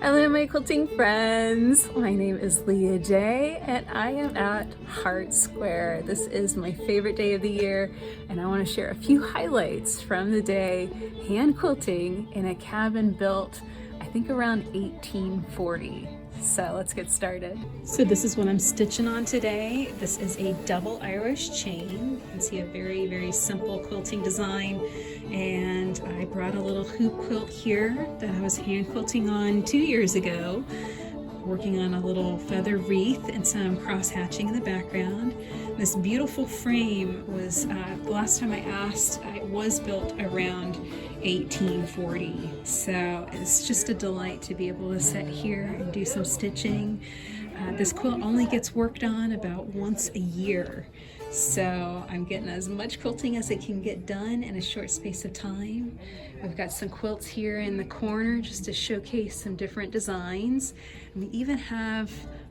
Hello my quilting friends, my name is Leah J and I am at Hart Square. This is my favorite day of the year and I want to share a few highlights from the day hand quilting in a cabin built I think around 1840. So let's get started. So this is what I'm stitching on today. This is a double Irish chain. You can see a very simple quilting design, and I brought a little hoop quilt here that I was hand quilting on 2 years ago, working on a little feather wreath and some cross hatching in the background. This beautiful frame was, the last time I asked, it was built around 1840. So it's just a delight to be able to sit here and do some stitching. This quilt only gets worked on about once a year. So I'm getting as much quilting as I can get done in a short space of time. We've got some quilts here in the corner just to showcase some different designs. And we even have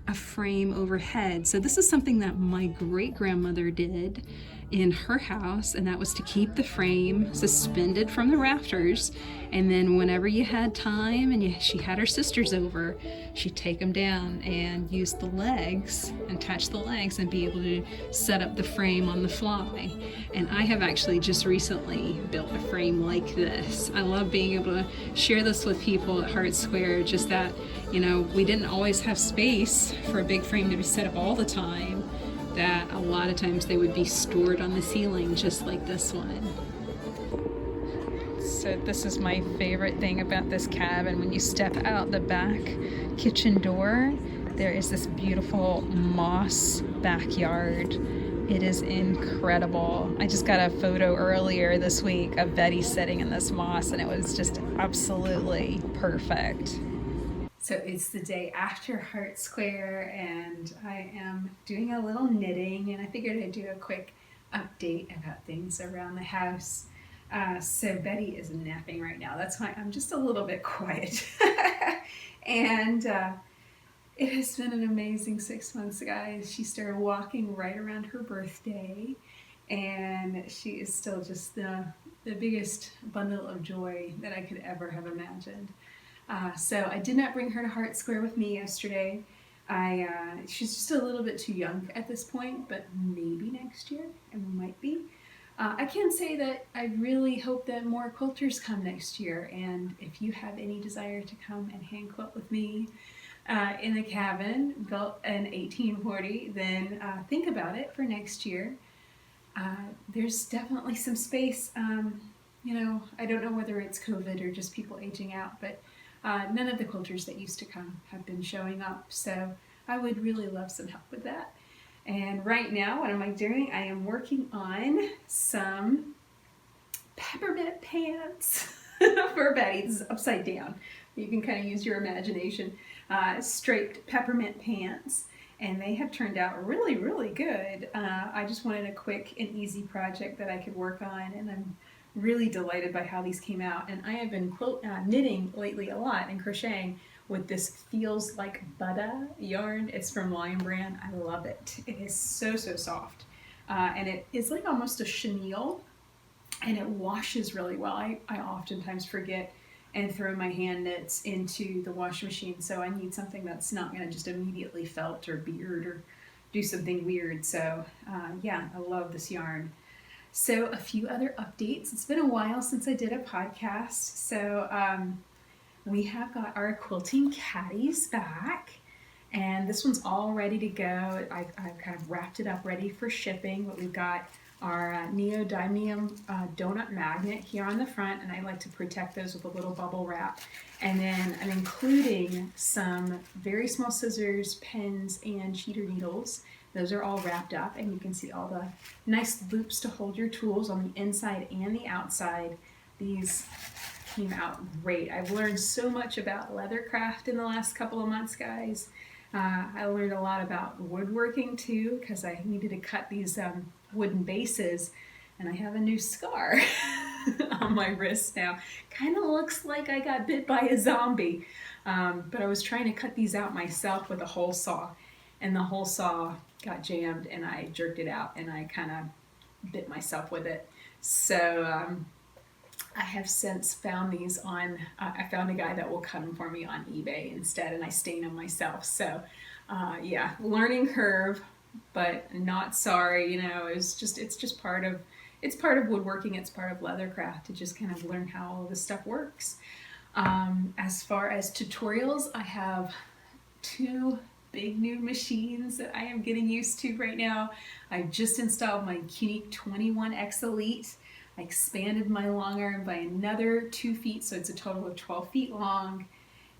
a frame overhead. So this is something that my great-grandmother did in her house, and that was to keep the frame suspended from the rafters, and then whenever you had time and she had her sisters over, she'd take them down and use the legs and attach the legs and be able to set up the frame on the fly. And I have actually just recently built a frame like this. I love being able to share this with people at Hart Square, just that, you know, we didn't always have space for a big frame to be set up all the time, that a lot of times they would be stored on the ceiling just like this one. So this is my favorite thing about this cabin. When you step out the back kitchen door, there is this beautiful moss backyard. It is incredible. I just got a photo earlier this week of Betty sitting in this moss, and it was just absolutely perfect. So it's the day after Hart Square and I am doing a little knitting, and I figured I'd do a quick update about things around the house. So Betty is napping right now. That's why I'm just a little bit quiet. And it has been an amazing 6 months, guys. She started walking right around her birthday, and she is still just the biggest bundle of joy that I could ever have imagined. So I did not bring her to Hart Square with me yesterday. She's just a little bit too young at this point, but maybe next year, and we might be. I can say that I really hope that more quilters come next year, and if you have any desire to come and hand quilt with me in the cabin built in 1840, then think about it for next year. There's definitely some space. You know, I don't know whether it's COVID or just people aging out, but none of the quilters that used to come have been showing up, so I would really love some help with that. And right now, what am I doing? I am working on some peppermint pants for Betty. This is upside down. You can kind of use your imagination. Striped peppermint pants, and they have turned out really good. I just wanted a quick and easy project that I could work on, and I'm really delighted by how these came out. And I have been knitting lately a lot and crocheting with this Feels Like Butter yarn. It's from Lion Brand. I love it. It is so soft, and it is like almost a chenille, and it washes really well. I oftentimes forget and throw my hand knits into the wash machine, so I need something that's not going to just immediately felt or beard or do something weird. So yeah, I love this yarn. So a few other updates. It's been a while since I did a podcast. So we have got our quilting caddies back, and this one's all ready to go. I've kind of wrapped it up ready for shipping, but we've got our neodymium donut magnet here on the front, and I like to protect those with a little bubble wrap. And then I'm including some very small scissors, pens, and cheater needles. Those are all wrapped up, and you can see all the nice loops to hold your tools on the inside and the outside. These came out great. I've learned so much about leathercraft in the last couple of months, guys. I learned a lot about woodworking too, because I needed to cut these wooden bases, and I have a new scar on my wrist now. Kind of looks like I got bit by a zombie, but I was trying to cut these out myself with a hole saw, and the hole saw got jammed, and I jerked it out, and I kind of bit myself with it. So I have since found these on, I found a guy that will cut them for me on eBay instead, and I stain them myself. So yeah, learning curve, but not sorry. You know, it's just part of, it's part of woodworking. It's part of leathercraft to just kind of learn how all this stuff works. As far as tutorials, I have two big new machines that I am getting used to right now. I just installed my Unique 21X Elite. I expanded my long arm by another 2 feet, so it's a total of 12 feet long,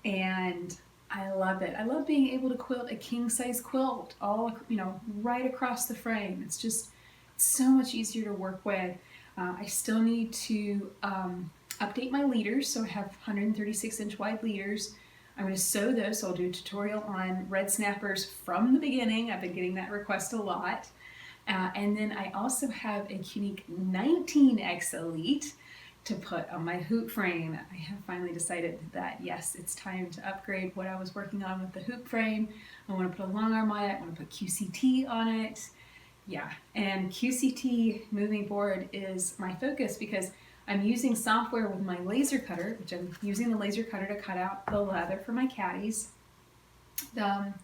and I love it. I love being able to quilt a king size quilt all, you know, right across the frame. It's just so much easier to work with. I still need to update my leaders, so I have 136-inch wide leaders. I'm going to sew those, so I'll do a tutorial on red snappers from the beginning. I've been getting that request a lot. And then I also have a Unique 19X Elite to put on my hoop frame. I have finally decided that yes, it's time to upgrade what I was working on with the hoop frame. I want to put a long arm on it, I want to put QCT on it. Yeah, and QCT moving forward is my focus because I'm using software with my laser cutter, which I'm using the laser cutter to cut out the leather for my caddies. The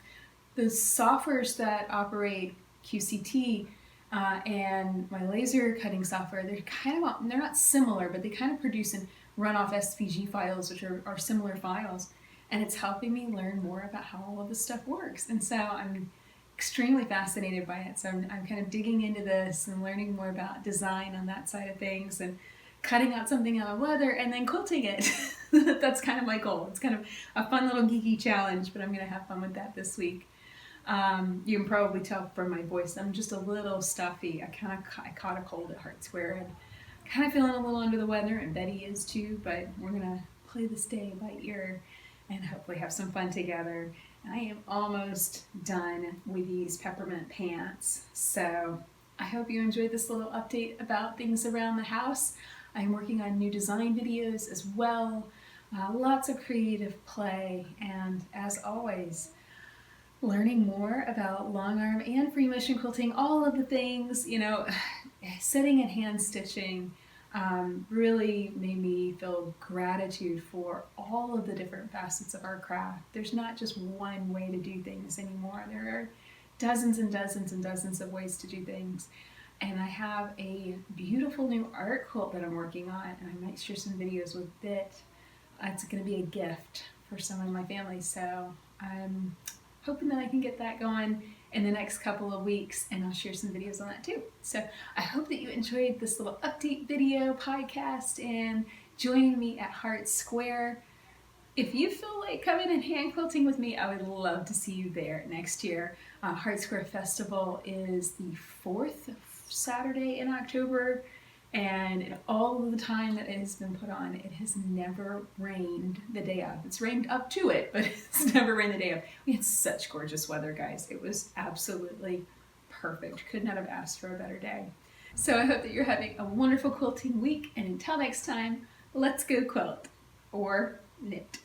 softwares that operate QCT and my laser cutting software, they're not similar, but they kind of produce and run off SVG files, which are similar files, and it's helping me learn more about how all of this stuff works. And so I'm extremely fascinated by it. So I'm kind of digging into this and learning more about design on that side of things, and cutting out something out of leather and then quilting it. That's kind of my goal. It's kind of a fun little geeky challenge, but I'm going to have fun with that this week. You can probably tell from my voice, I'm just a little stuffy. I caught a cold at Hart Square and kind of feeling a little under the weather, and Betty is too, but we're going to play this day by ear and hopefully have some fun together. I am almost done with these peppermint pants, so I hope you enjoyed this little update about things around the house. I'm working on new design videos as well, lots of creative play, and as always, learning more about long arm and free motion quilting, all of the things, you know, sitting and hand stitching really made me feel gratitude for all of the different facets of our craft. There's not just one way to do things anymore. There are dozens and dozens and dozens of ways to do things. And I have a beautiful new art quilt that I'm working on, and I might share some videos with it. It's going to be a gift for someone in my family, so I'm hoping that I can get that going in the next couple of weeks, and I'll share some videos on that too. So I hope that you enjoyed this little update video podcast and joining me at Hart Square. If you feel like coming and hand quilting with me, I would love to see you there next year. Hart Square Festival is the 4th Saturday in October, and all of the time that it has been put on, it has never rained the day of. It's rained up to it, but it's never rained the day of. We had such gorgeous weather, guys. It was absolutely perfect. Could not have asked for a better day. So I hope that you're having a wonderful quilting week, and until next time, let's go quilt or knit.